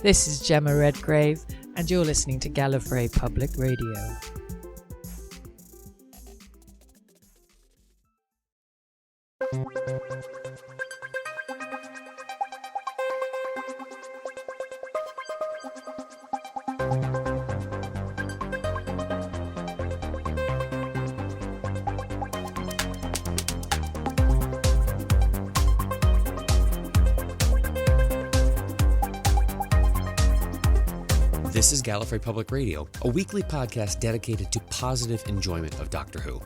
This is Gemma Redgrave, and you're listening to Gallifrey Public Radio. This is Gallifrey Public Radio, a weekly podcast dedicated to positive enjoyment of Doctor Who.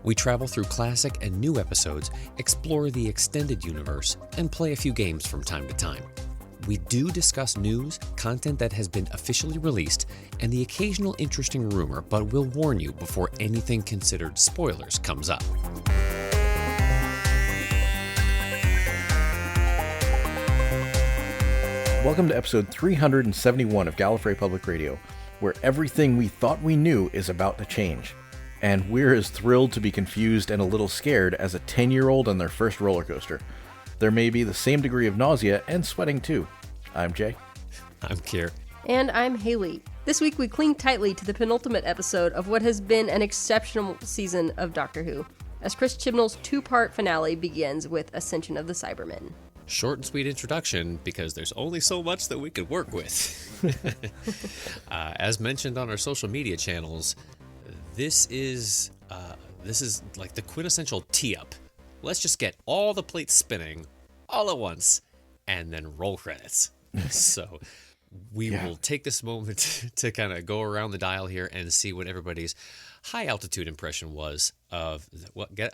We travel through classic and new episodes, explore the extended universe, and play a few games from time to time. We do discuss news, content that has been officially released, and the occasional interesting rumor, but we'll warn you before anything considered spoilers comes up. Welcome to episode 371 of Gallifrey Public Radio, where everything we thought we knew is about to change. And we're as thrilled to be confused and a little scared as a 10-year-old on their first roller coaster. There may be the same degree of nausea and sweating too. I'm Jay. I'm Keir. And I'm Haley. This week we cling tightly to the penultimate episode of what has been an exceptional season of Doctor Who, as Chris Chibnall's two-part finale begins with Ascension of the Cybermen. Short and sweet introduction because there's only so much that we could work with. As mentioned on our social media channels, this is like the quintessential tee-up. Let's just get all the plates spinning all at once and then roll credits. So we will take this moment to kind of go around the dial here and see what everybody's high altitude impression was of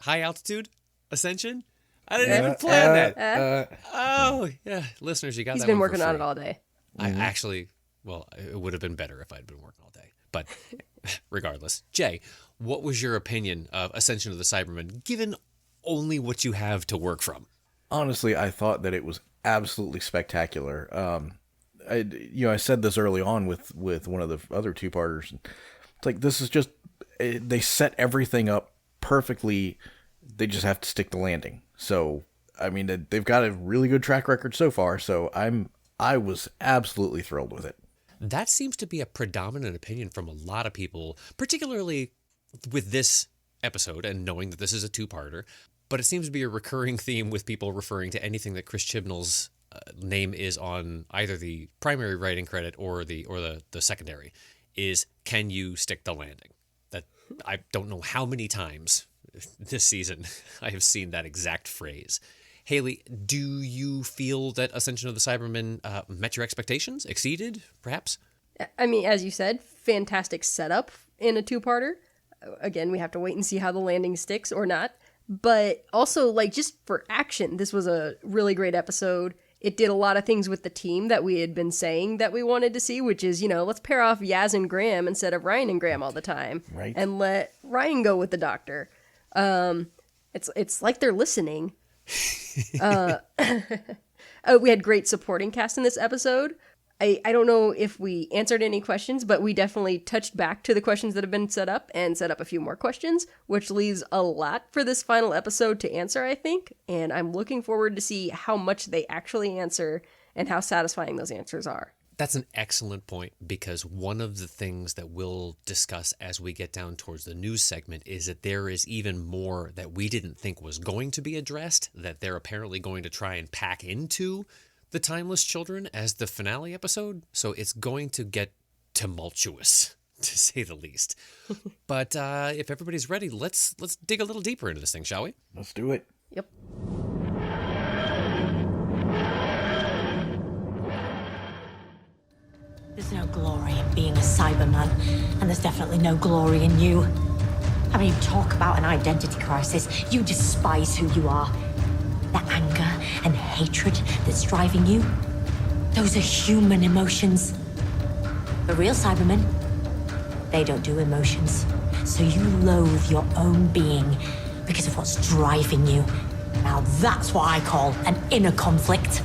high altitude Ascension. I didn't even plan that. Oh, yeah. Listeners, you got that. He's been one working on it all day. I actually, well, it would have been better if I'd been working all day. But regardless, Jay, what was your opinion of Ascension of the Cybermen, given only what you have to work from? Honestly, I thought that it was absolutely spectacular. I said this early on with one of the other two-parters. It's like, this is just, they set everything up perfectly. They just have to stick the landing. So, I mean, they've got a really good track record so far, so I was absolutely thrilled with it. That seems to be a predominant opinion from a lot of people, particularly with this episode and knowing that this is a two-parter, but it seems to be a recurring theme with people referring to anything that Chris Chibnall's name is on either the primary writing credit or the secondary, is, can you stick the landing? That I don't know how many times this season I have seen that exact phrase. Haley, do you feel that Ascension of the Cybermen met your expectations, exceeded, perhaps? I mean, as you said, fantastic setup in a two-parter. Again, we have to wait and see how the landing sticks or not. But also, like, just for action, this was a really great episode. It did a lot of things with the team that we had been saying that we wanted to see, which is, let's pair off Yaz and Graham instead of Ryan and Graham all the time. Right. And let Ryan go with the Doctor. It's like they're listening. We had great supporting cast in this episode. I don't know if we answered any questions, but we definitely touched back to the questions that have been set up and set up a few more questions, which leaves a lot for this final episode to answer, I think. And I'm looking forward to see how much they actually answer and how satisfying those answers are. That's an excellent point, because one of the things that we'll discuss as we get down towards the news segment is that there is even more that we didn't think was going to be addressed, that they're apparently going to try and pack into The Timeless Children as the finale episode. So it's going to get tumultuous, to say the least. But if everybody's ready, let's dig a little deeper into this thing, shall we? Let's do it. Yep. There's no glory in being a Cyberman, and there's definitely no glory in you. I mean, you talk about an identity crisis. You despise who you are. That anger and hatred that's driving you, those are human emotions. The real Cybermen, they don't do emotions. So you loathe your own being because of what's driving you. Now that's what I call an inner conflict.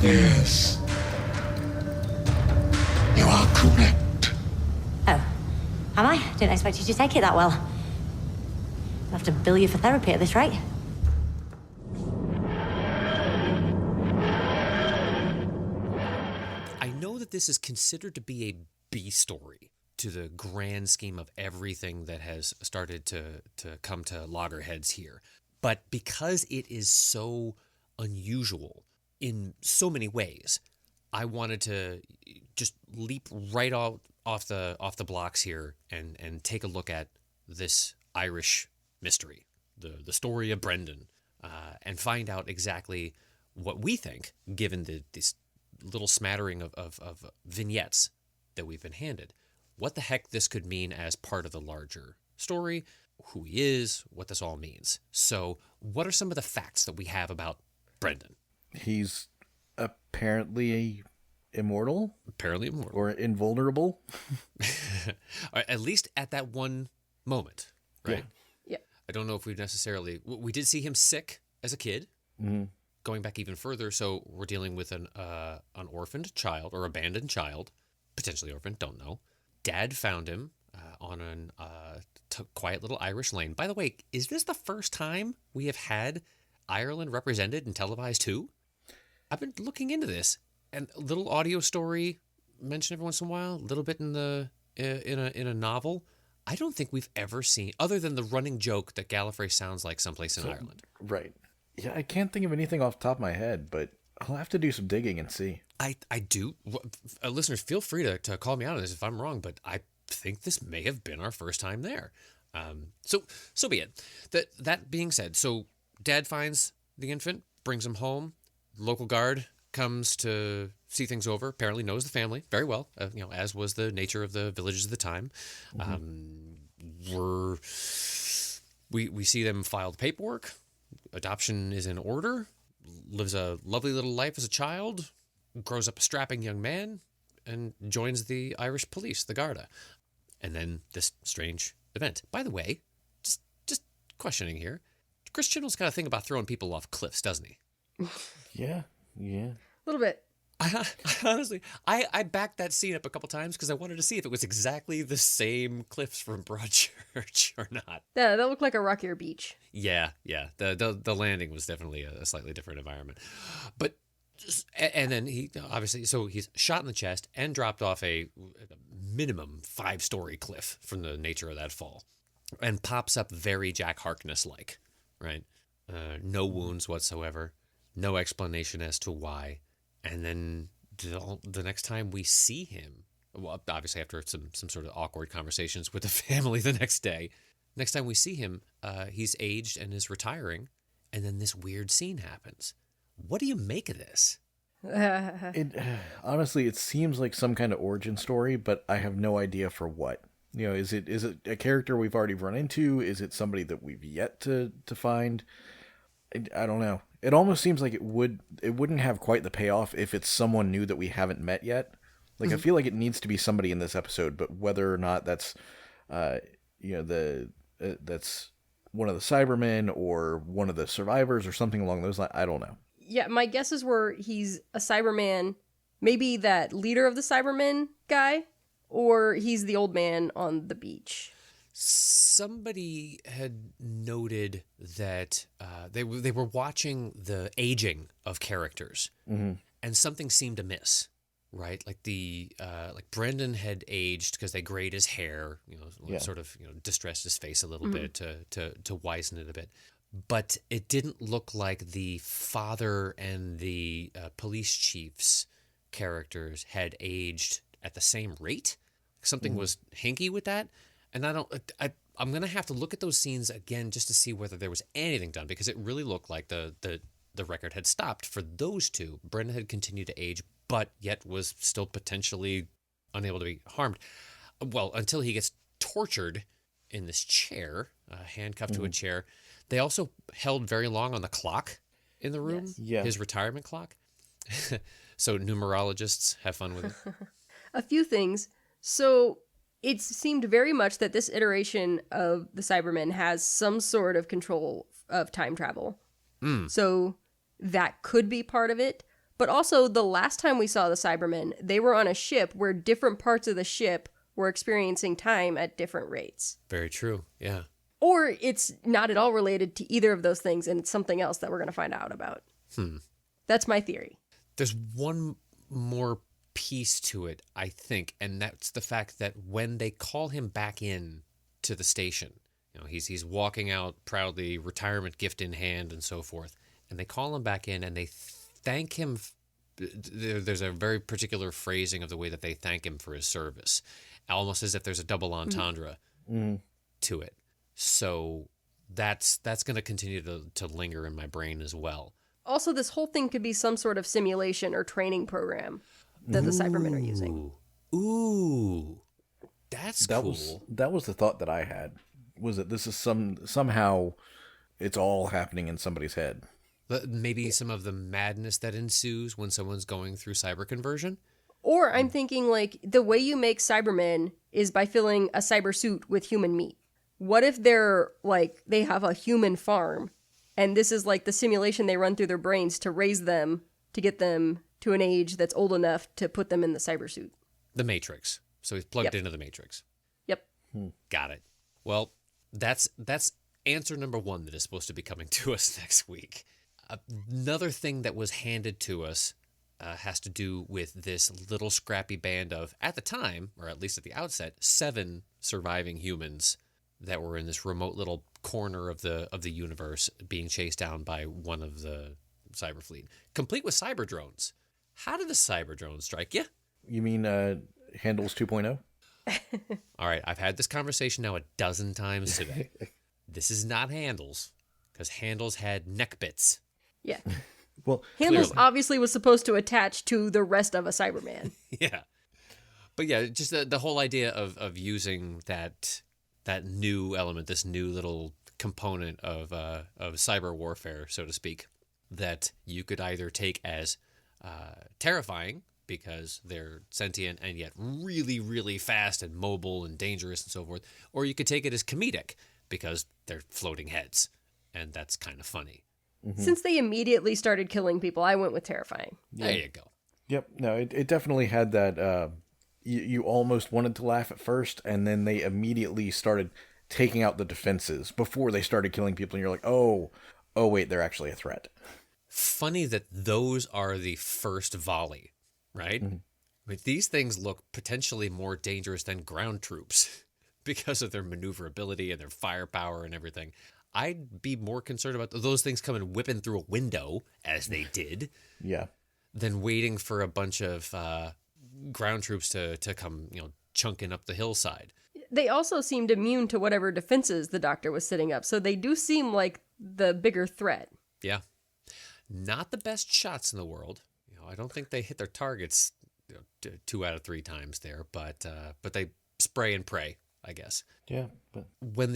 Yes. You are correct. Oh, am I? Didn't expect you to take it that well. I'll have to bill you for therapy at this rate. I know that this is considered to be a B story to the grand scheme of everything that has started to come to loggerheads here. But because it is so unusual in so many ways, I wanted to just leap right off the blocks here and take a look at this Irish mystery, the story of Brendan, and find out exactly what we think, given this little smattering of vignettes that we've been handed, what the heck this could mean as part of the larger story, who he is, what this all means. So what are some of the facts that we have about Brendan? He's apparently immortal. Apparently immortal. Or invulnerable. At least at that one moment, right? Yeah. I don't know if we we did see him sick as a kid. Mm-hmm. Going back even further, so we're dealing with an orphaned child or abandoned child, potentially orphaned, don't know. Dad found him on a quiet little Irish lane. By the way, is this the first time we have had Ireland represented and televised too? I've been looking into this, and a little audio story mentioned every once in a while, a little bit in a novel. I don't think we've ever seen, other than the running joke that Gallifrey sounds like someplace in Ireland. Right. Yeah, I can't think of anything off the top of my head, but I'll have to do some digging and see. I do. Listeners, feel free to call me out on this if I'm wrong, but I think this may have been our first time there. So be it. That being said, so Dad finds the infant, brings him home. Local guard comes to see things over. Apparently knows the family very well, as was the nature of the villages of the time. Mm-hmm. We see them file the paperwork. Adoption is in order. Lives a lovely little life as a child. Grows up a strapping young man and joins the Irish police, the Garda. And then this strange event. By the way, just questioning here. Chris Chibnall's got a thing about throwing people off cliffs, doesn't he? Yeah. A little bit. Honestly, I backed that scene up a couple times because I wanted to see if it was exactly the same cliffs from Broadchurch or not. Yeah, that looked like a rockier beach. Yeah. The landing was definitely a slightly different environment. But, and then he, obviously, so he's shot in the chest and dropped off a minimum 5-story cliff from the nature of that fall. And pops up very Jack Harkness-like, right? No wounds whatsoever. No explanation as to why. And then the next time we see him, well, obviously after some sort of awkward conversations with the family the next day, next time we see him, he's aged and is retiring. And then this weird scene happens. What do you make of this? Honestly, it seems like some kind of origin story, but I have no idea for what. Is it a character we've already run into? Is it somebody that we've yet to find? I don't know. It almost seems like it wouldn't have quite the payoff if it's someone new that we haven't met yet. Like, I feel like it needs to be somebody in this episode, but whether or not that's, that's one of the Cybermen or one of the survivors or something along those lines, I don't know. Yeah, my guesses were he's a Cyberman, maybe that leader of the Cybermen guy, or he's the old man on the beach. Somebody had noted that they were watching the aging of characters, and something seemed amiss, right? Like like Brendan had aged because they grayed his hair, sort of distressed his face a little bit to wizen it a bit, but it didn't look like the father and the police chief's characters had aged at the same rate. Something was hinky with that. And I'm going to have to look at those scenes again just to see whether there was anything done, because it really looked like the record had stopped for those two. Brendan had continued to age, but yet was still potentially unable to be harmed. Well, until he gets tortured in this chair, handcuffed to a chair. They also held very long on the clock in the room, his retirement clock. So numerologists have fun with it. A few things. So it seemed very much that this iteration of the Cybermen has some sort of control of time travel. So that could be part of it. But also, the last time we saw the Cybermen, they were on a ship where different parts of the ship were experiencing time at different rates. Very true, yeah. Or it's not at all related to either of those things, and it's something else that we're going to find out about. That's my theory. There's one more piece to it, I think, and that's the fact that when they call him back in to the station, he's walking out proudly, retirement gift in hand and so forth, and they call him back in and they thank him. There's a very particular phrasing of the way that they thank him for his service, almost as if there's a double entendre to it. So that's going to continue to linger in my brain as well. Also, this whole thing could be some sort of simulation or training program that the Cybermen are using. Ooh, that's cool. That was the thought that I had, was that this is somehow it's all happening in somebody's head. Maybe some of the madness that ensues when someone's going through cyber conversion. Or I'm thinking, like, the way you make Cybermen is by filling a cyber suit with human meat. What if they're, like, they have a human farm, and this is, like, the simulation they run through their brains to raise them, to get them to an age that's old enough to put them in the cyber suit? The Matrix. So he's plugged into the Matrix. Yep. Got it. Well, that's answer number one that is supposed to be coming to us next week. Another thing that was handed to us has to do with this little scrappy band of, at the time, or at least at the outset, 7 surviving humans that were in this remote little corner of the universe being chased down by one of the cyber fleet, complete with cyber drones. How did the cyber drones strike you? You mean Handles 2.0? All right, I've had this conversation now a dozen times today. This is not Handles, because Handles had neck bits. Yeah. Well, Handles clearly obviously was supposed to attach to the rest of a Cyberman. Yeah. But yeah, just the whole idea of using that new element, this new little component of cyber warfare, so to speak, that you could either take as terrifying because they're sentient and yet really, really fast and mobile and dangerous and so forth, or you could take it as comedic because they're floating heads, and that's kind of funny. Mm-hmm. Since they immediately started killing people, I went with terrifying. There you go. Yep. No, it definitely had that. You almost wanted to laugh at first, and then they immediately started taking out the defenses before they started killing people, and you're like, oh, wait, they're actually a threat. Funny that those are the first volley, right? Mm-hmm. I mean, these things look potentially more dangerous than ground troops because of their maneuverability and their firepower and everything. I'd be more concerned about those things coming whipping through a window, as they did, Yeah. than waiting for a bunch of ground troops to come, chunking up the hillside. They also seemed immune to whatever defenses the Doctor was setting up, so they do seem like the bigger threat. Yeah. Not the best shots in the world. I don't think they hit their targets 2 out of 3 times there, but they spray and pray, I guess. Yeah. But When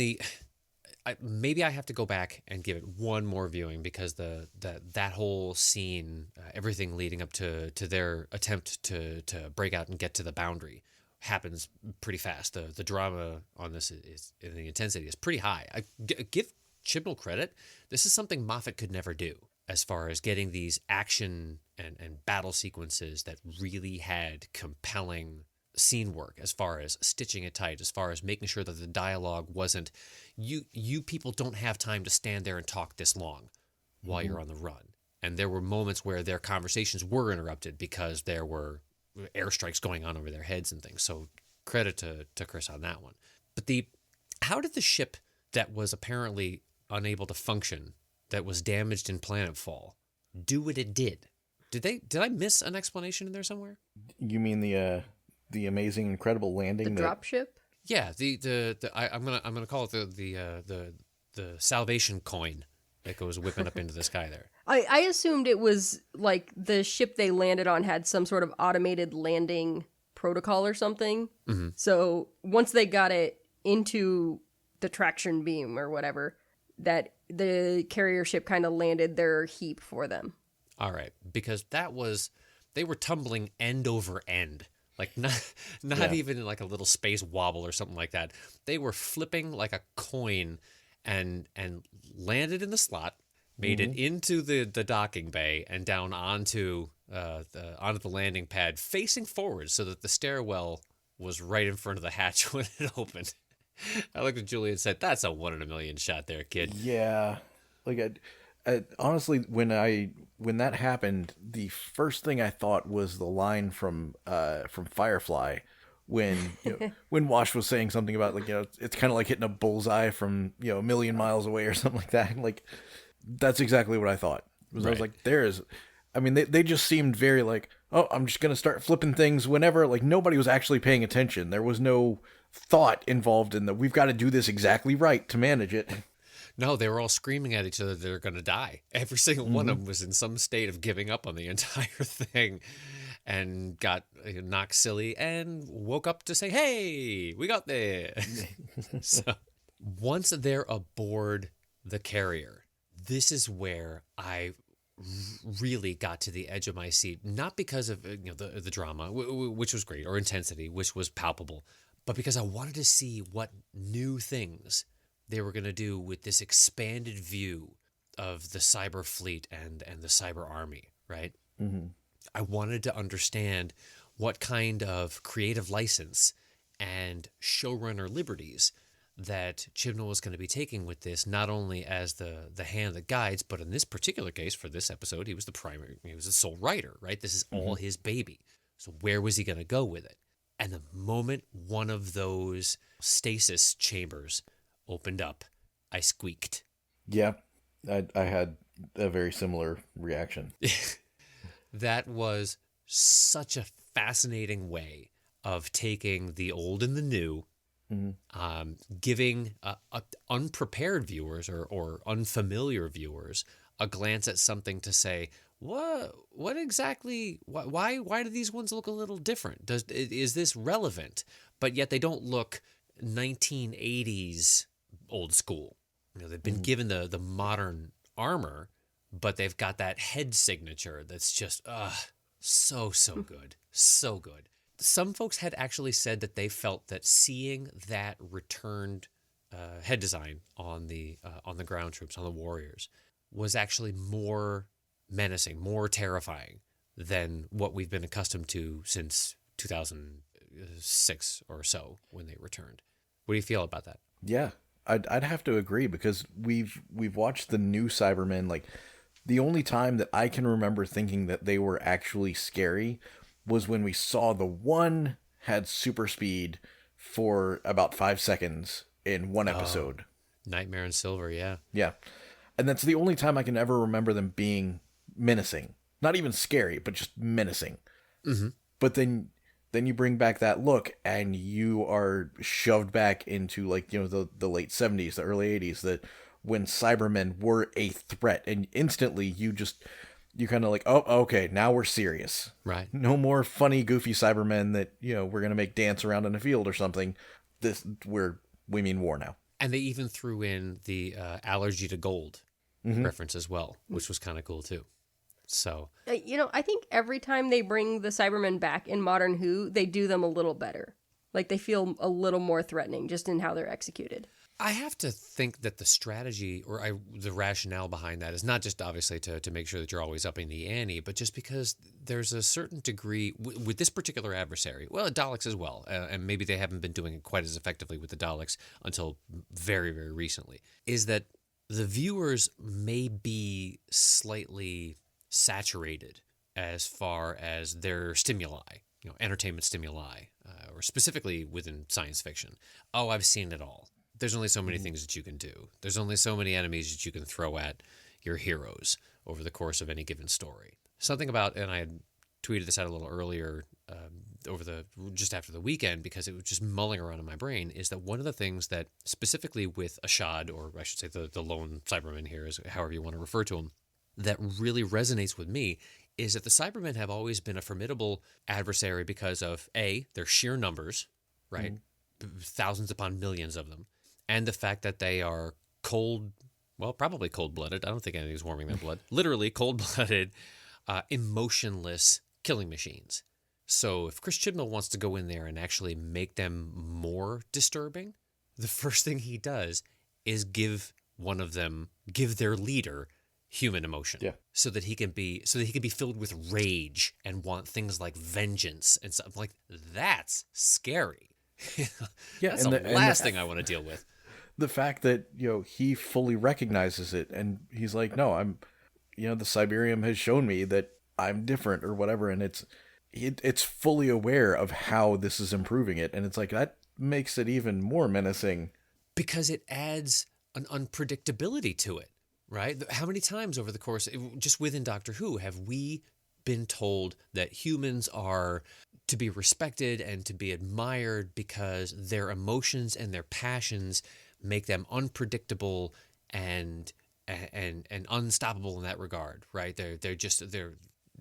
maybe I have to go back and give it one more viewing, because that whole scene, everything leading up to their attempt to break out and get to the boundary, happens pretty fast. The drama on this is and the intensity is pretty high. I give Chibnall credit. This is something Moffat could never do, as far as getting these action and battle sequences that really had compelling scene work, as far as stitching it tight, as far as making sure that the dialogue wasn't, you people don't have time to stand there and talk this long while you're on the run. And there were moments where their conversations were interrupted because there were airstrikes going on over their heads and things. So credit to Chris on that one. But how did the ship that was apparently unable to function, that was damaged in planetfall, do what it did? Did I miss an explanation in there somewhere? you mean the amazing, incredible landing? The drop ship? Yeah, I'm gonna call it the salvation coin that goes whipping up into the sky there. I assumed it was like the ship they landed on had some sort of automated landing protocol or something. Mm-hmm. So once they got it into the traction beam or whatever, that the carrier ship kind of landed their heap for them. All right, because they were tumbling end over end. Like not even like a little space wobble or something like that. They were flipping like a coin and landed in the slot, made it into the docking bay and down onto the landing pad, facing forward so that the stairwell was right in front of the hatch when it opened. I looked at Julie and said, "That's a 1 in a million shot there, kid." Yeah. Like Honestly, when that happened, the first thing I thought was the line from Firefly, when when Wash was saying something about like it's kind of like hitting a bullseye from a million miles away or something like that. Like that's exactly what I thought. I was like, I mean, they just seemed very like, oh, I'm just gonna start flipping things whenever. Like nobody was actually paying attention. There was no thought involved in that. We've got to do this exactly right to manage it. No, they were all screaming at each other they're going to die. Every single one of them was in some state of giving up on the entire thing and got knocked silly and woke up to say, hey, we got there. So once they're aboard the carrier, this is where I really got to the edge of my seat, not because of the drama, which was great, or intensity, which was palpable, but because I wanted to see what new things they were going to do with this expanded view of the cyber fleet and the cyber army, right? Mm-hmm. I wanted to understand what kind of creative license and showrunner liberties that Chibnall was going to be taking with this, not only as the hand that guides, but in this particular case, for this episode, he was the sole writer, right? This is all his baby. So where was he going to go with it? And the moment one of those stasis chambers opened up, I squeaked. Yeah, I had a very similar reaction. That was such a fascinating way of taking the old and the new, giving unprepared viewers or unfamiliar viewers a glance at something to say, what exactly, why do these ones look a little different? Is this relevant? But yet they don't look 1980s old school. They've been given the modern armor, but they've got that head signature that's just so good. So good. Some folks had actually said that they felt that seeing that returned head design on the ground troops, on the warriors, was actually more menacing, more terrifying than what we've been accustomed to since 2006 or so when they returned. What do you feel about that? Yeah, I'd have to agree, because we've watched the new Cybermen. Like the only time that I can remember thinking that they were actually scary was when we saw the one had super speed for about 5 seconds in one episode. Nightmare in Silver, yeah. Yeah. And that's the only time I can ever remember them being menacing. Not even scary, but just menacing. Mm-hmm. But then you bring back that look and you are shoved back into like, the late 70s, the early 80s, that when Cybermen were a threat, and instantly you kind of like, oh, okay, now we're serious. Right. No more funny, goofy Cybermen that, we're going to make dance around in a field or something. We mean war now. And they even threw in the allergy to gold reference as well, which was kind of cool too. So, I think every time they bring the Cybermen back in Modern Who, they do them a little better. Like they feel a little more threatening just in how they're executed. I have to think that the strategy or the rationale behind that is not just obviously to make sure that you're always upping the ante, but just because there's a certain degree with this particular adversary, well, Daleks as well, and maybe they haven't been doing it quite as effectively with the Daleks until very, very recently, is that the viewers may be slightly saturated as far as their stimuli, entertainment stimuli, or specifically within science fiction. Oh, I've seen it all. There's only so many things that you can do. There's only so many enemies that you can throw at your heroes over the course of any given story. Something about, and I had tweeted this out a little earlier just after the weekend, because it was just mulling around in my brain, is that one of the things that specifically with Ashad, or I should say the lone Cyberman here, is however you want to refer to him, that really resonates with me is that the Cybermen have always been a formidable adversary because of A, their sheer numbers, right? Thousands upon millions of them. And the fact that they are probably cold-blooded. I don't think anything's warming their blood. Literally cold-blooded, emotionless killing machines. So if Chris Chibnall wants to go in there and actually make them more disturbing, the first thing he does is give their leader human emotion. Yeah. So that he can be filled with rage and want things like vengeance and stuff. Like, that's scary. Yeah, that's the last thing I want to deal with. the fact that, he fully recognizes it, and he's like, no, the Cyberium has shown me that I'm different or whatever, and it's fully aware of how this is improving it, and it's like, that makes it even more menacing. Because it adds an unpredictability to it, right? How many times over the course, just within Doctor Who, have we been told that humans are to be respected and to be admired because their emotions and their passions make them unpredictable and unstoppable in that regard, right?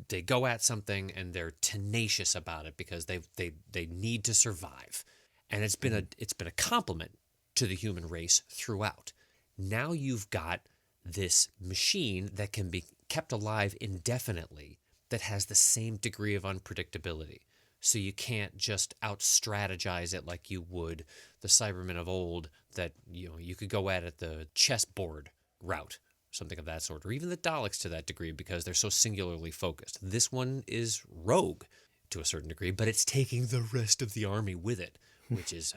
They go at something and they're tenacious about it because they need to survive. And it's been a compliment to the human race throughout. Now you've got this machine that can be kept alive indefinitely that has the same degree of unpredictability. So you can't just out-strategize it like you would the Cybermen of old that you could go at the chessboard route, something of that sort, or even the Daleks to that degree because they're so singularly focused. This one is rogue to a certain degree, but it's taking the rest of the army with it, which is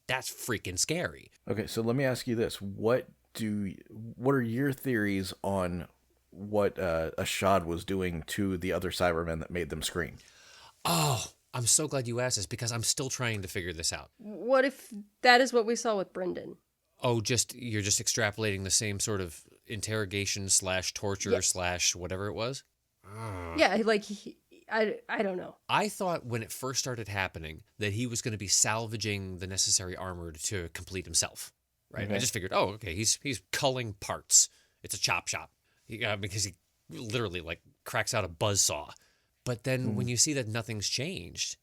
that's freaking scary. Okay, so let me ask you this: what are your theories on what Ashad was doing to the other Cybermen that made them scream? Oh, I'm so glad you asked this because I'm still trying to figure this out. What if that is what we saw with Brendan? Oh, you're just extrapolating the same sort of interrogation / torture / whatever it was? Yeah, like, I don't know. I thought when it first started happening that he was going to be salvaging the necessary armor to complete himself, right? Okay. I just figured, okay, he's culling parts. It's a chop shop. Because he literally cracks out a buzzsaw. But then when you see that nothing's changed,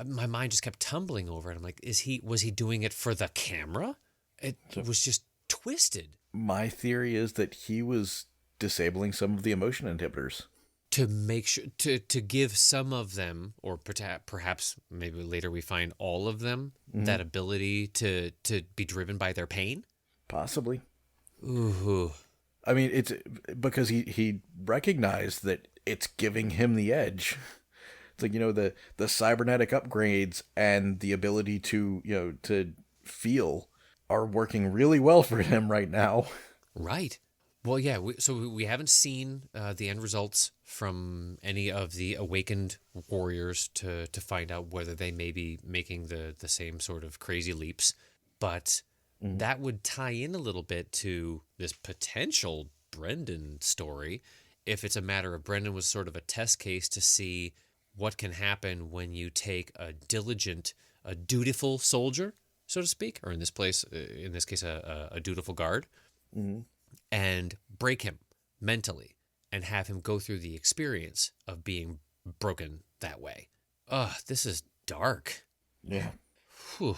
my mind just kept tumbling over it. I'm like, was he doing it for the camera? It was just twisted. My theory is that he was disabling some of the emotion inhibitors To make sure, to give some of them, or perhaps maybe later we find all of them, that ability to be driven by their pain? Possibly. Ooh. I mean, it's because he recognized that it's giving him the edge. It's like, the cybernetic upgrades and the ability to, to feel are working really well for him right now. Right. Well, yeah, so we haven't seen the end results from any of the awakened warriors to find out whether they may be making the same sort of crazy leaps. But that would tie in a little bit to this potential Brendan story if it's a matter of Brendan was sort of a test case to see what can happen when you take a diligent, a dutiful soldier, so to speak, or in this case, a dutiful guard, and break him mentally and have him go through the experience of being broken that way. This is dark. Yeah. Whew.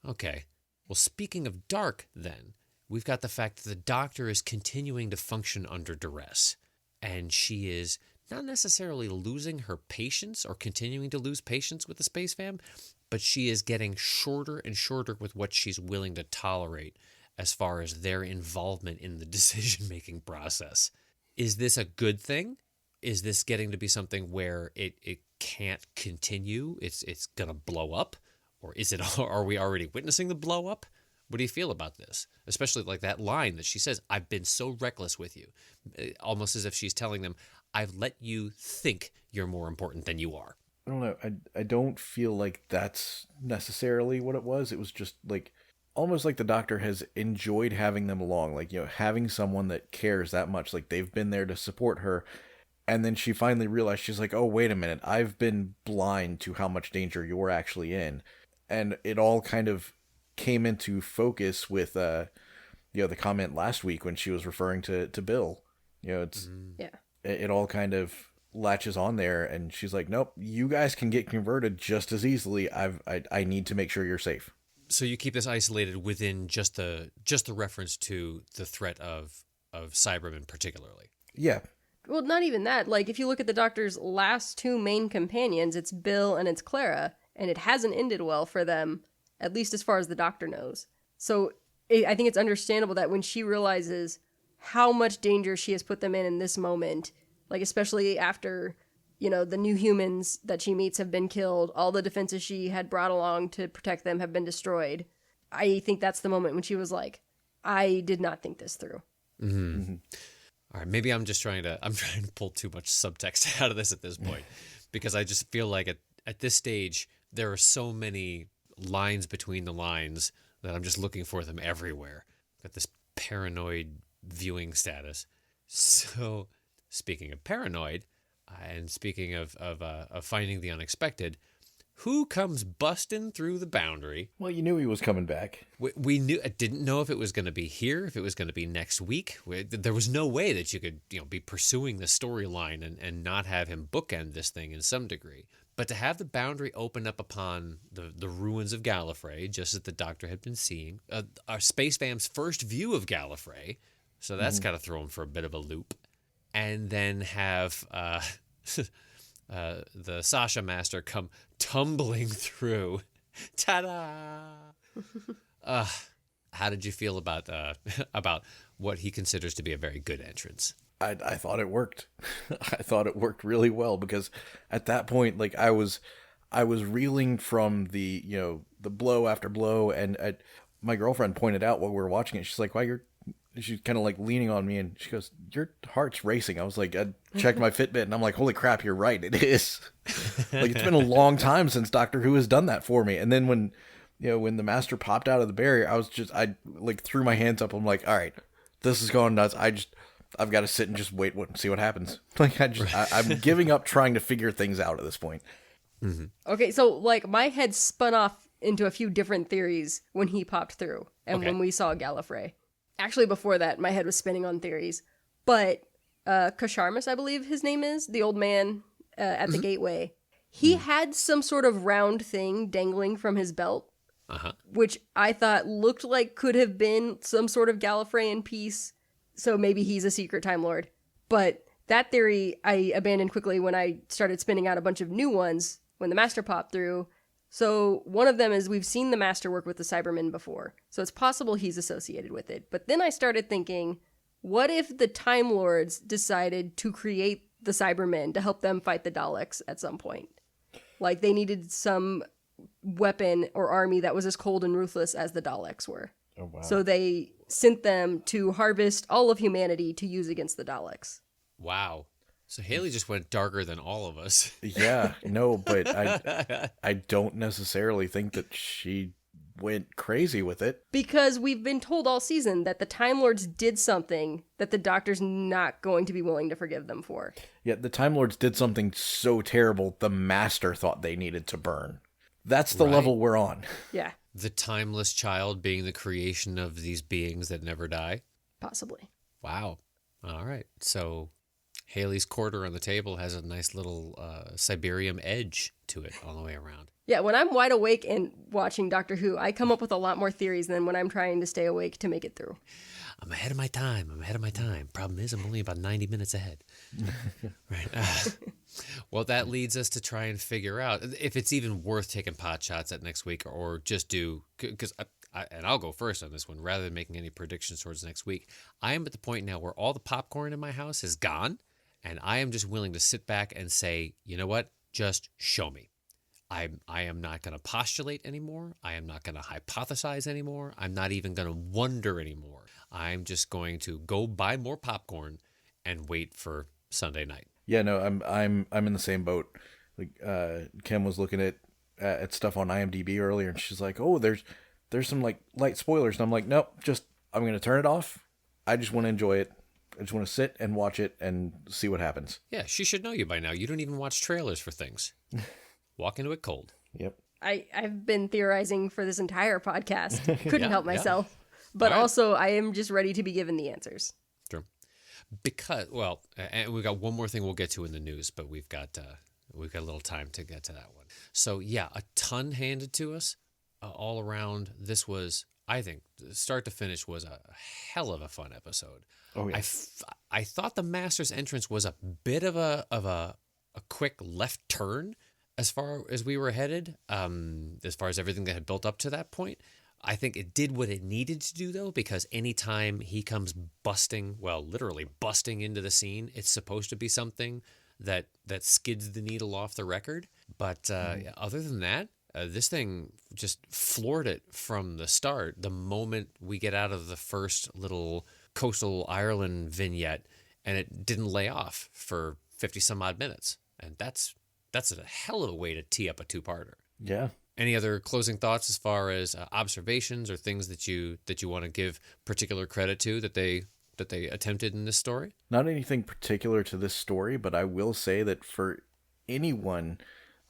Okay. Well, speaking of dark, then, we've got the fact that the Doctor is continuing to function under duress, and she is not necessarily losing her patience or continuing to lose patience with the Space Fam, but she is getting shorter and shorter with what she's willing to tolerate as far as their involvement in the decision-making process. Is this a good thing? Is this getting to be something where it can't continue? It's going to blow up? Or are we already witnessing the blow up? What do you feel about this? Especially like that line that she says, I've been so reckless with you. Almost as if she's telling them, I've let you think you're more important than you are. I don't know. I don't feel like that's necessarily what it was. It was just almost like the Doctor has enjoyed having them along. Having someone that cares that much. They've been there to support her. And then she finally realized, she's like, oh, wait a minute. I've been blind to how much danger you're actually in. And it all kind of came into focus with, the comment last week when she was referring to Bill. It all kind of latches on there, and she's like, nope, you guys can get converted just as easily. I need to make sure you're safe. So you keep this isolated within just the reference to the threat of Cybermen particularly. Yeah. Well, not even that. If you look at the Doctor's last two main companions, it's Bill and it's Clara, and it hasn't ended well for them, at least as far as the Doctor knows. So I think it's understandable that when she realizes how much danger she has put them in this moment, especially after, the new humans that she meets have been killed, all the defenses she had brought along to protect them have been destroyed. I think that's the moment when she was like, I did not think this through. All right, maybe I'm trying to pull too much subtext out of this at this point, because I just feel like at this stage there are so many lines between the lines that I'm just looking for them everywhere. Got this paranoid viewing status. So, speaking of paranoid, and speaking of finding the unexpected, who comes busting through the boundary? Well, you knew he was coming back. We knew. I didn't know if it was going to be here, if it was going to be next week. There was no way that you could, be pursuing the storyline and not have him bookend this thing in some degree. But to have the boundary open up upon the ruins of Gallifrey, just as the Doctor had been seeing, our Space Fam's first view of Gallifrey, so that's got to throw him for a bit of a loop. And then have the Sasha Master come tumbling through. Ta-da! How did you feel about what he considers to be a very good entrance? I thought it worked. I thought it worked really well, because at that point, like, I was reeling from the blow after blow, and my girlfriend pointed out while we were watching it. She's like, "Why she's kind of like leaning on me, and she goes, "Your heart's racing." I was like, I checked my Fitbit, and I'm like, "Holy crap, you're right, it is." Like, it's been a long time since Doctor Who has done that for me. And then when the Master popped out of the barrier, I like threw my hands up. I'm like, all right, this is going nuts. I've got to sit and just wait and see what happens. Like, I'm giving up trying to figure things out at this point. Mm-hmm. Okay, so like my head spun off into a few different theories when he popped through and when we saw Gallifrey. Actually, before that, my head was spinning on theories. But Kasharmus, I believe his name is, the old man at the gateway, he had some sort of round thing dangling from his belt, which I thought looked like could have been some sort of Gallifreyan piece. So maybe he's a secret Time Lord. But that theory I abandoned quickly when I started spinning out a bunch of new ones when the Master popped through. So one of them is we've seen the Master work with the Cybermen before, so it's possible he's associated with it. But then I started thinking, what if the Time Lords decided to create the Cybermen to help them fight the Daleks at some point? Like, they needed some weapon or army that was as cold and ruthless as the Daleks were. Oh, wow. So they sent them to harvest all of humanity to use against the Daleks. Wow. So Haley just went darker than all of us. Yeah, no, but I don't necessarily think that she went crazy with it. Because we've been told all season that the Time Lords did something that the Doctor's not going to be willing to forgive them for. Yeah, the Time Lords did something so terrible, the Master thought they needed to burn. That's the level we're on. Yeah. The timeless child being the creation of these beings that never die? Possibly. Wow. All right. So Haley's quarter on the table has a nice little Siberian edge to it all the way around. Yeah, when I'm wide awake and watching Doctor Who, I come up with a lot more theories than when I'm trying to stay awake to make it through. I'm ahead of my time. Problem is, I'm only about 90 minutes ahead. Right. Well, that leads us to try and figure out if it's even worth taking pot shots at next week, or just do, because and I'll go first on this one, rather than making any predictions towards next week. I am at the point now where all the popcorn in my house is gone, and I am just willing to sit back and say, you know what? Just show me. I am not going to postulate anymore. I am not going to hypothesize anymore. I'm not even going to wonder anymore. I'm just going to go buy more popcorn and wait for Sunday night. Yeah, no, I'm in the same boat. Like, Kim was looking at stuff on IMDb earlier, and she's like, "Oh, there's some like light spoilers," and I'm like, "Nope, I'm going to turn it off. I just want to enjoy it. I just want to sit and watch it and see what happens." Yeah, she should know you by now. You don't even watch trailers for things. Walk into it cold. Yep. I've been theorizing for this entire podcast. Couldn't help myself. Yeah. But also, I am just ready to be given the answers. True. Because, well, and we've got one more thing we'll get to in the news, but we've got a little time to get to that one. So, yeah, a ton handed to us all around. This was, I think, start to finish was a hell of a fun episode. Oh, yeah. I thought the Master's entrance was a bit of a quick left turn as far as we were headed, as far as everything that had built up to that point. I think it did what it needed to do, though, because anytime he comes literally busting into the scene, it's supposed to be something that skids the needle off the record. But other than that, This thing just floored it from the start. The moment we get out of the first little coastal Ireland vignette, and it didn't lay off for 50 some odd minutes. And that's a hell of a way to tee up a two-parter. Yeah. Any other closing thoughts as far as observations or things that you want to give particular credit to that they attempted in this story? Not anything particular to this story, but I will say that for anyone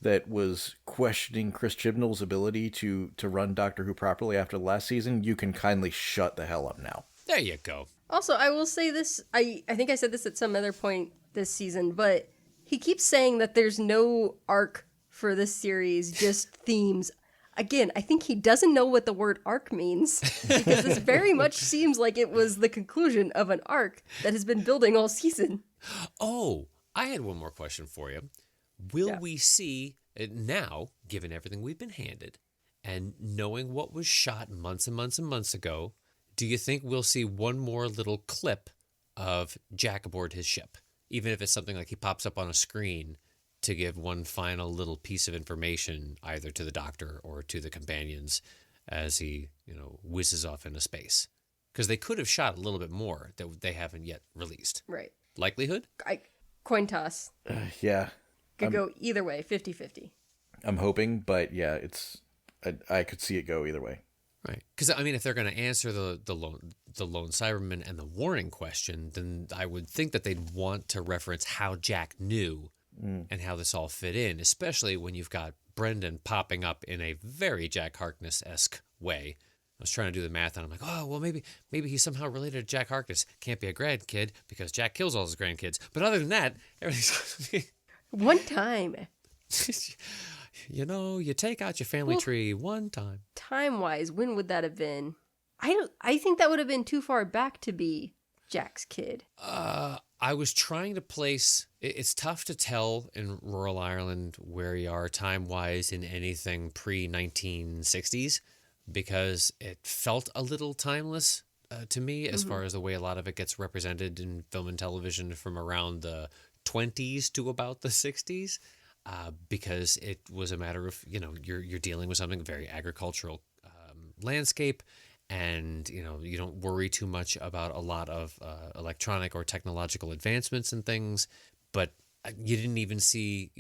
that was questioning Chris Chibnall's ability to run Doctor Who properly after the last season, you can kindly shut the hell up now. There you go. Also, I will say this, I think I said this at some other point this season, but he keeps saying that there's no arc for this series, just themes. Again, I think he doesn't know what the word arc means, because this very much seems like it was the conclusion of an arc that has been building all season. Oh, I had one more question for you. Will we see now, given everything we've been handed, and knowing what was shot months and months and months ago, do you think we'll see one more little clip of Jack aboard his ship? Even if it's something like he pops up on a screen to give one final little piece of information either to the Doctor or to the companions as he, whizzes off into space. Because they could have shot a little bit more that they haven't yet released. Right. Likelihood? Coin toss. Yeah. Could go either way, 50-50. I'm hoping, but yeah, I could see it go either way. Right. Because, if they're going to answer the lone Cyberman and the warning question, then I would think that they'd want to reference how Jack knew and how this all fit in, especially when you've got Brendan popping up in a very Jack Harkness-esque way. I was trying to do the math, and I'm like, oh, well, maybe he's somehow related to Jack Harkness. Can't be a grandkid because Jack kills all his grandkids. But other than that, everything's... One time. You take out your family tree one time. Time-wise, when would that have been? I think that would have been too far back to be Jack's kid. I was trying to place... It's tough to tell in rural Ireland where you are time-wise in anything pre-1960s because it felt a little timeless to me as far as the way a lot of it gets represented in film and television from around the 20s to about the 60s. Because it was a matter of, you're dealing with something very agricultural landscape, and, you don't worry too much about a lot of electronic or technological advancements and things, but you didn't even see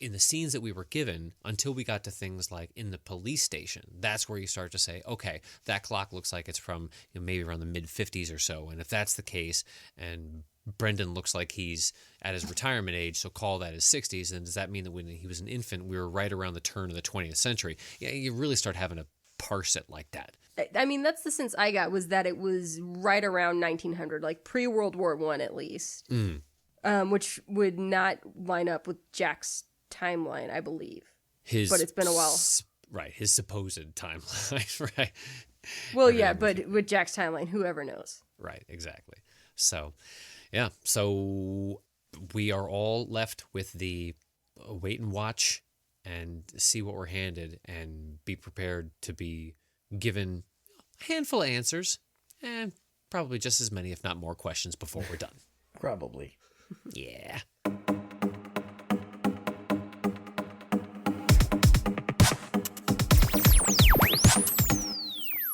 in the scenes that we were given until we got to things like in the police station. That's where you start to say, okay, that clock looks like it's from maybe around the mid 50s or so. And if that's the case, and Brendan looks like he's at his retirement age, so call that his 60s, then does that mean that when he was an infant, we were right around the turn of the 20th century? Yeah, you really start having to parse it like that. That's the sense I got, was that it was right around 1900, like pre-World War I at least, which would not line up with Jack's timeline, I believe. But it's been a while. Right, his supposed timeline, right? Well, yeah, but with Jack's timeline, whoever knows. Right, exactly. So... yeah, so we are all left with the wait and watch and see what we're handed and be prepared to be given a handful of answers and probably just as many, if not more, questions before we're done. Probably. Yeah.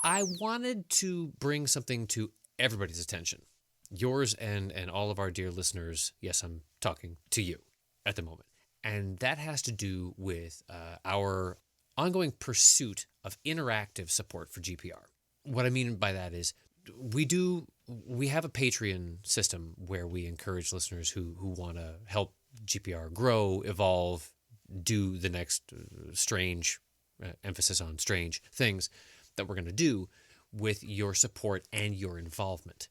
I wanted to bring something to everybody's attention. Yours and all of our dear listeners. Yes, I'm talking to you at the moment. And that has to do with our ongoing pursuit of interactive support for GPR. What I mean by that is we have a Patreon system where we encourage listeners who want to help GPR grow, evolve, do the next strange, emphasis on strange things that we're going to do with your support and your involvement.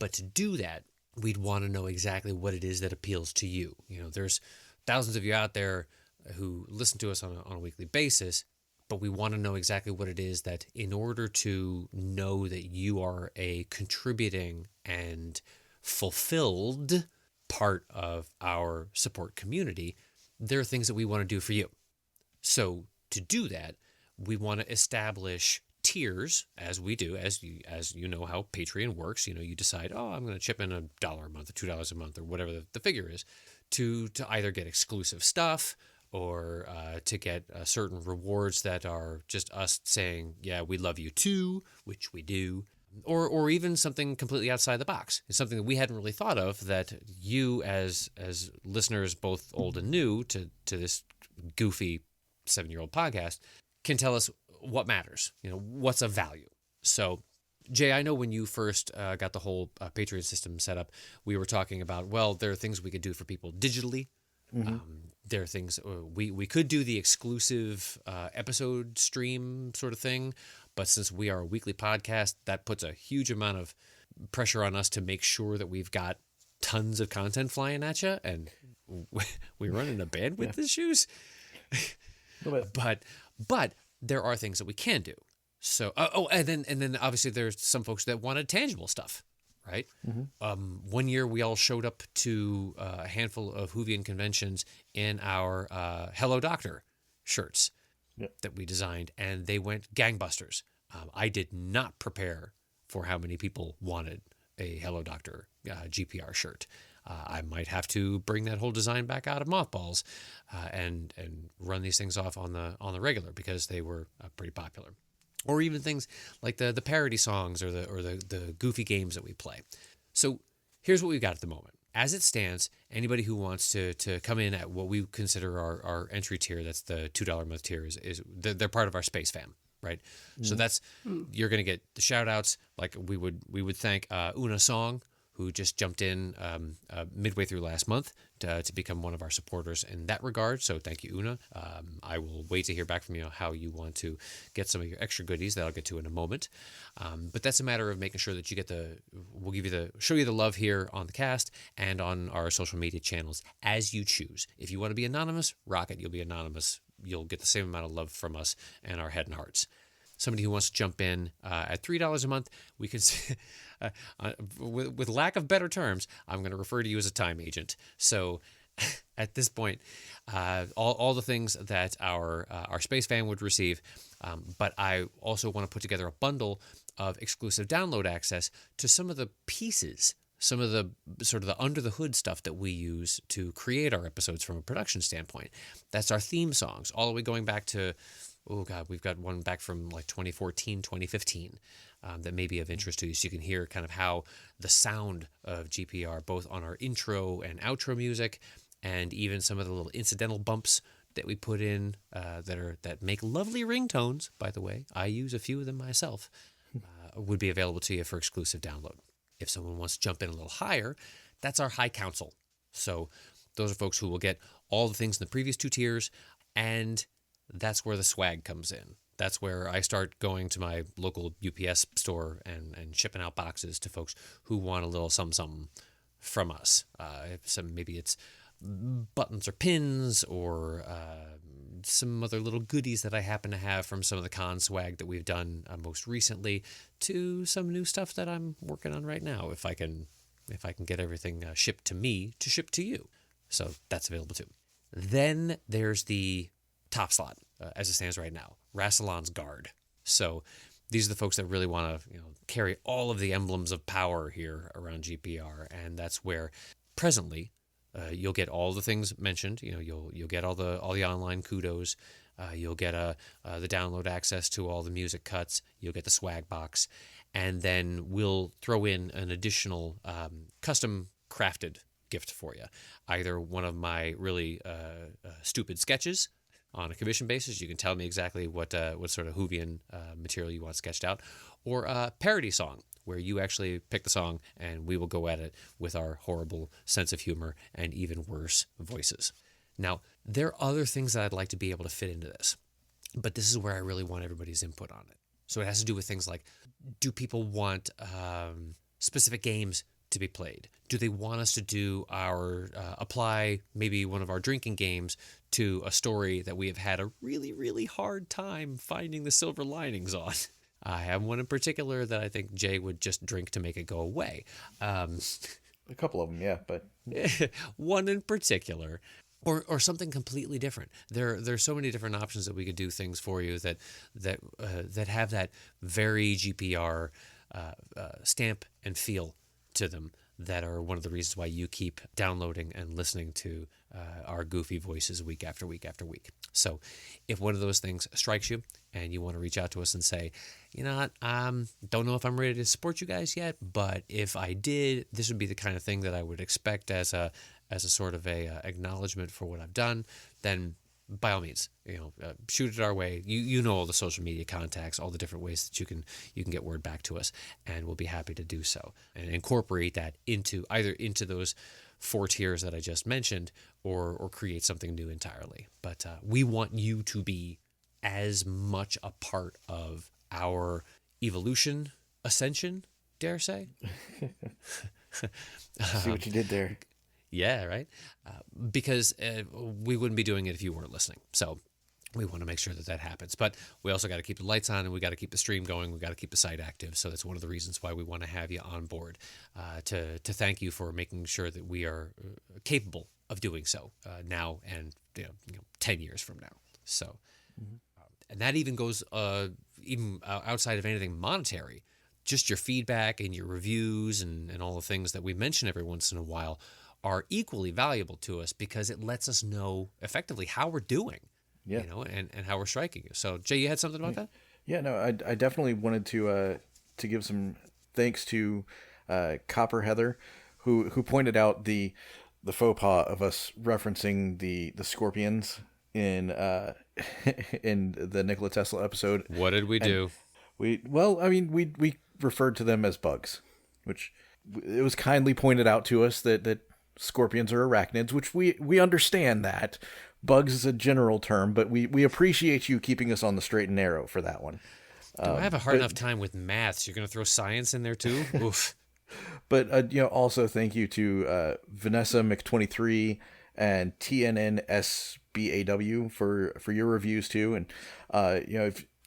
But to do that, we'd want to know exactly what it is that appeals to you. There's thousands of you out there who listen to us on a weekly basis, but we want to know exactly what it is that, in order to know that you are a contributing and fulfilled part of our support community, there are things that we want to do for you. So to do that, we want to establish tiers, as we do, as you know how Patreon works. You decide, I'm going to chip in $1 a month or $2 a month or whatever the figure is to either get exclusive stuff, or to get certain rewards that are just us saying, yeah, we love you too, which we do, or even something completely outside the box. It's something that we hadn't really thought of, that you as listeners, both old and new to this goofy 7-year-old podcast, can tell us what matters, what's of value. So, Jay, I know when you first got the whole Patreon system set up, we were talking about, well, there are things we could do for people digitally. There are things we could do the exclusive episode stream sort of thing, but since we are a weekly podcast, that puts a huge amount of pressure on us to make sure that we've got tons of content flying at you, and we run into bandwidth issues. But there are things that we can do. So and then obviously there's some folks that wanted tangible stuff, right? One year we all showed up to a handful of Whovian conventions in our Hello Doctor shirts that we designed, and they went gangbusters. I did not prepare for how many people wanted a Hello Doctor GPR shirt. I might have to bring that whole design back out of mothballs and run these things off on the regular, because they were pretty popular. Or even things like the parody songs or the goofy games that we play. So here's what we've got at the moment. As it stands, anybody who wants to come in at what we consider our entry tier, that's the $2 a month tier, is they're part of our space fam, right? So that's you're going to get the shout outs. Like we would thank Una Song, who just jumped in midway through last month to become one of our supporters in that regard. So thank you, Una. I will wait to hear back from you how you want to get some of your extra goodies that I'll get to in a moment. But that's a matter of making sure that you get we'll show you the love here on the cast and on our social media channels as you choose. If you want to be anonymous, rock it. You'll be anonymous. You'll get the same amount of love from us and our head and hearts. Somebody who wants to jump in at $3 a month, we can, with lack of better terms, I'm going to refer to you as a time agent. So at this point, all the things that our space fan would receive, but I also want to put together a bundle of exclusive download access to some of the pieces, some of the sort of the under the hood stuff that we use to create our episodes from a production standpoint. That's our theme songs, all the way going back to, oh God, we've got one back from like 2014, 2015 that may be of interest to you. So you can hear kind of how the sound of GPR, both on our intro and outro music, and even some of the little incidental bumps that we put in that make lovely ringtones, by the way. I use a few of them myself, would be available to you for exclusive download. If someone wants to jump in a little higher, that's our High Council. So those are folks who will get all the things in the previous 2 tiers, and that's where the swag comes in. That's where I start going to my local UPS store and shipping out boxes to folks who want a little something from us. Maybe it's buttons or pins or some other little goodies that I happen to have from some of the con swag that we've done most recently, to some new stuff that I'm working on right now. If I can get everything shipped to me to ship to you. So that's available too. Then there's the top slot, as it stands right now, Rassilon's Guard. So these are the folks that really want to carry all of the emblems of power here around GPR, and that's where presently you'll get all the things mentioned. You'll get all the online kudos. You'll get the download access to all the music cuts. You'll get the swag box, and then we'll throw in an additional custom crafted gift for you. Either one of my really stupid sketches on a commission basis. You can tell me exactly what sort of Whovian material you want sketched out, or a parody song where you actually pick the song and we will go at it with our horrible sense of humor and even worse voices. Now, there are other things that I'd like to be able to fit into this, but this is where I really want everybody's input on it. So it has to do with things like, do people want specific games to be played? Do they want us to do apply maybe one of our drinking games to a story that we have had a really, really hard time finding the silver linings on? I have one in particular that I think Jay would just drink to make it go away. A couple of them, yeah, but one in particular, or something completely different. There's so many different options that we could do things for you that have that very GPR stamp and feel to them, that are one of the reasons why you keep downloading and listening to our goofy voices week after week after week. So if one of those things strikes you and you want to reach out to us and say, you know what, don't know if I'm ready to support you guys yet, but if I did, this would be the kind of thing that I would expect as a sort of a acknowledgement for what I've done, then by all means, shoot it our way. You know all the social media contacts, all the different ways that you can get word back to us, and we'll be happy to do so and incorporate that into those 4 tiers that I just mentioned, or create something new entirely. But we want you to be as much a part of our evolution, ascension, dare say. See what you did there. Yeah, right? Because we wouldn't be doing it if you weren't listening. So we want to make sure that happens. But we also got to keep the lights on, and we got to keep the stream going. We got to keep the site active. So that's one of the reasons why we want to have you on board, to thank you for making sure that we are capable of doing so now and 10 years from now. So, and that even goes even outside of anything monetary. Just your feedback and your reviews and all the things that we mention every once in a while are equally valuable to us, because it lets us know effectively how we're doing, and how we're striking you. So, Jay, you had something about that? Yeah, no, I definitely wanted to give some thanks to Copper Heather, who pointed out the faux pas of us referencing the scorpions in in the Nikola Tesla episode. What did we do? We referred to them as bugs, which it was kindly pointed out to us that scorpions are arachnids, which we understand that. Bugs is a general term, but we appreciate you keeping us on the straight and narrow for that one. I have a hard enough time with maths. You're going to throw science in there too? Oof. But also thank you to Vanessa Mc23 and TNNSBAW for your reviews too. And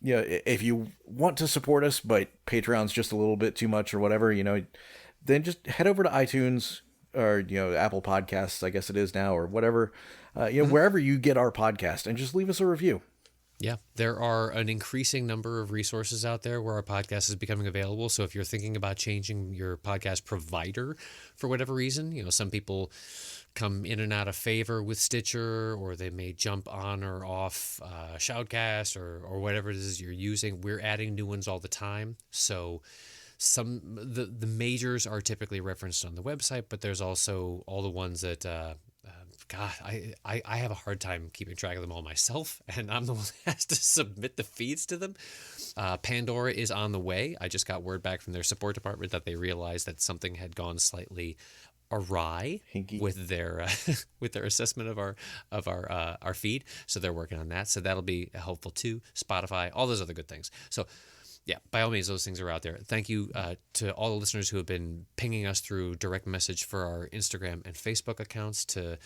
if you want to support us, but Patreon's just a little bit too much or whatever, then just head over to iTunes or Apple Podcasts, I guess it is now, or whatever, wherever you get our podcast, and just leave us a review. Yeah, there are an increasing number of resources out there where our podcast is becoming available. So if you're thinking about changing your podcast provider for whatever reason, some people come in and out of favor with Stitcher, or they may jump on or off Shoutcast or whatever it is you're using. We're adding new ones all the time. So the majors are typically referenced on the website, but there's also all the ones that I have a hard time keeping track of them all myself, and I'm the one that has to submit the feeds to them. Pandora is on the way. I just got word back from their support department that they realized that something had gone slightly awry with their assessment of our feed, so they're working on that. So that'll be helpful too. Spotify, all those other good things. So yeah, by all means, those things are out there. Thank you to all the listeners who have been pinging us through direct message for our Instagram and Facebook accounts to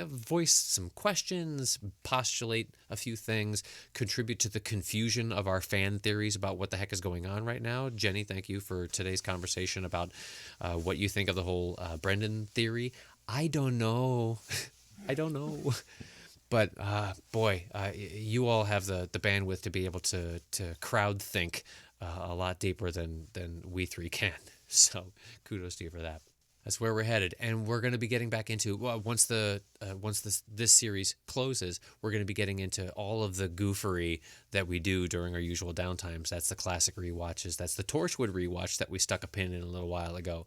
voice some questions, postulate a few things, contribute to the confusion of our fan theories about what the heck is going on right now. Jenny, thank you for today's conversation about what you think of the whole Brendan theory. I don't know. I don't know. But boy, you all have the bandwidth to be able to crowd think a lot deeper than we three can. So kudos to you for that. That's where we're headed, and we're going to be getting back into once this series closes, we're going to be getting into all of the goofery that we do during our usual downtimes. That's the classic rewatches. That's the Torchwood rewatch that we stuck a pin in a little while ago,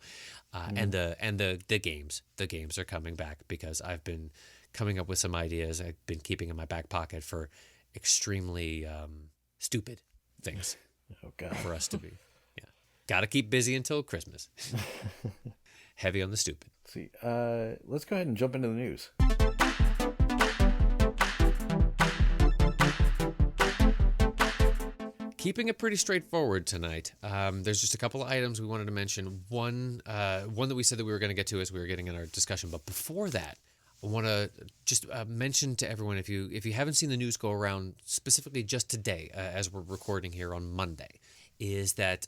and the games. The games are coming back because I've been coming up with some ideas I've been keeping in my back pocket for extremely stupid things for us to be. Yeah, got to keep busy until Christmas. Heavy on the stupid. Let's see, let's go ahead and jump into the news. Keeping it pretty straightforward tonight. There's just a couple of items we wanted to mention. One that we said that we were going to get to as we were getting in our discussion. But before that, I want to just mention to everyone, if you haven't seen the news go around, specifically just today, as we're recording here on Monday, is that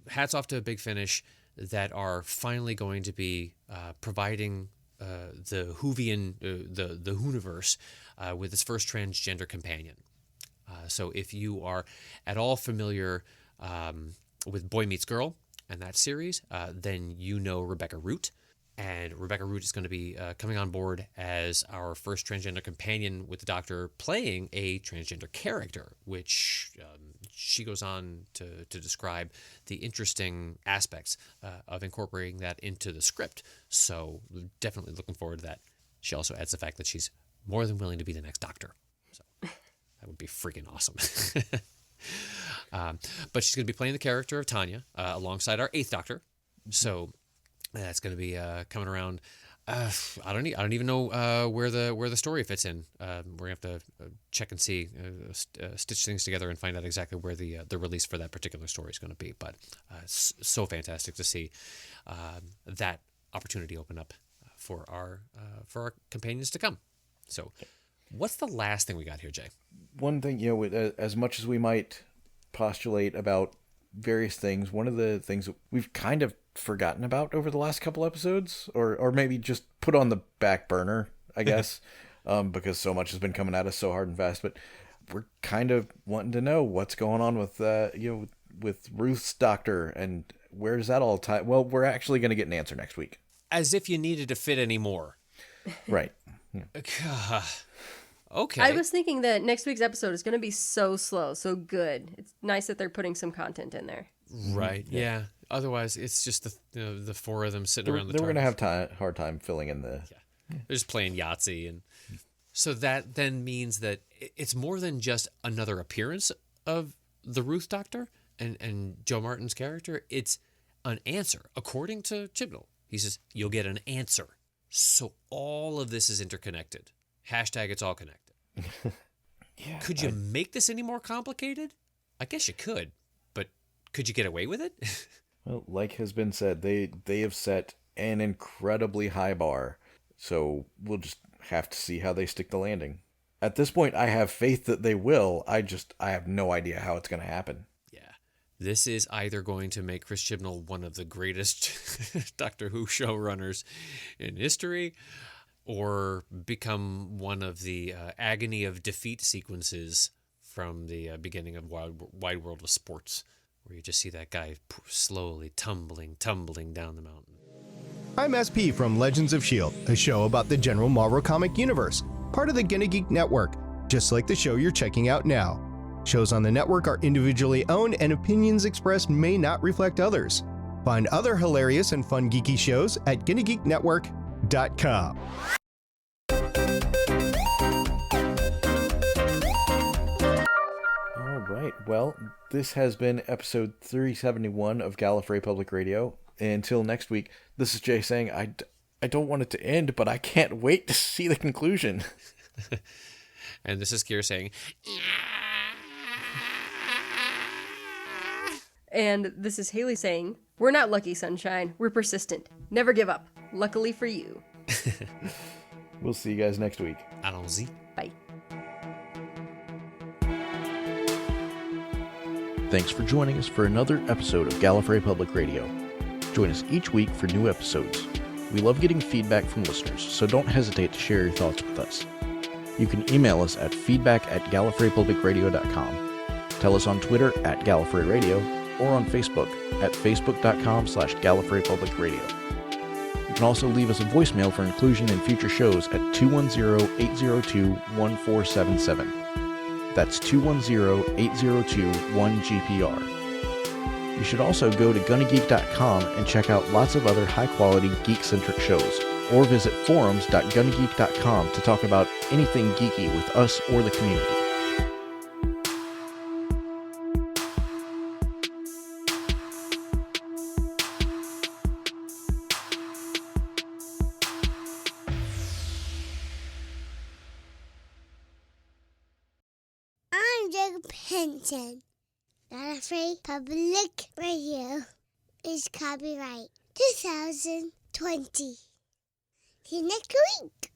hats off to Big Finish that are finally going to be providing the Whovian, the Whoniverse, with its first transgender companion. So if you are at all familiar with Boy Meets Girl and that series, then you know Rebecca Root. And Rebecca Root is going to be coming on board as our first transgender companion with the Doctor, playing a transgender character, which she goes on to describe the interesting aspects of incorporating that into the script. So definitely looking forward to that. She also adds the fact that she's more than willing to be the next Doctor. So that would be freaking awesome. But she's going to be playing the character of Tanya alongside our 8th Doctor. So that's going to be coming around. I don't even know where the story fits in. We're gonna have to check and see, stitch things together and find out exactly where the release for that particular story is going to be. But it's so fantastic to see that opportunity open up for our companions to come. So, what's the last thing we got here, Jay? One thing, as much as we might postulate about various things, one of the things that we've kind of forgotten about over the last couple episodes, or maybe just put on the back burner, I guess, because so much has been coming at us so hard and fast, but we're kind of wanting to know what's going on with with Ruth's Doctor, and where does that all tie? Well, we're actually going to get an answer next week. As if you needed to fit any more. Right. Yeah. Okay. I was thinking that next week's episode is going to be so slow, so good. It's nice that they're putting some content in there. Right. Yeah. Otherwise, it's just the 4 of them sitting around the TARDIS. We're going to have hard time filling in the... Yeah. They're just playing Yahtzee. And so that then means that it's more than just another appearance of the Ruth Doctor and Joe Martin's character. It's an answer. According to Chibnall, he says, you'll get an answer. So all of this is interconnected. Hashtag it's all connected. Yeah, could you make this any more complicated? I guess you could, but could you get away with it? Well, like has been said, they have set an incredibly high bar, so we'll just have to see how they stick the landing. At this point, I have faith that they will. I have no idea how it's going to happen. Yeah. This is either going to make Chris Chibnall one of the greatest Doctor Who showrunners in history, or become one of the agony of defeat sequences from the beginning of Wide World of Sports, where you just see that guy slowly tumbling down the mountain. I'm SP from Legends of S.H.I.E.L.D., a show about the general Marvel comic universe, part of the Gonna Geek Network, just like the show you're checking out now. Shows on the network are individually owned, and opinions expressed may not reflect others. Find other hilarious and fun geeky shows at GonnaGeekNetwork.com. Right. Well, this has been episode 371 of Gallifrey Public Radio. Until next week, this is Jay saying, I don't want it to end, but I can't wait to see the conclusion. And this is Keir saying, and this is Haley saying, we're not lucky, sunshine. We're persistent. Never give up. Luckily for you. We'll see you guys next week. allons-y. Bye. Thanks for joining us for another episode of Gallifrey Public Radio. Join us each week for new episodes. We love getting feedback from listeners, so don't hesitate to share your thoughts with us. You can email us at feedback@gallifreypublicradio.com. Tell us on Twitter @GallifreyRadio, or on Facebook at facebook.com/GallifreyPublicRadio. You can also leave us a voicemail for inclusion in future shows at 210-802-1477. That's 210-802-1GPR. You should also go to GonnaGeek.com and check out lots of other high-quality geek-centric shows, or visit forums.GonnaGeek.com to talk about anything geeky with us or the community. I'm Jacob Henson. Gallifrey Public Radio is copyright 2020. See you next week.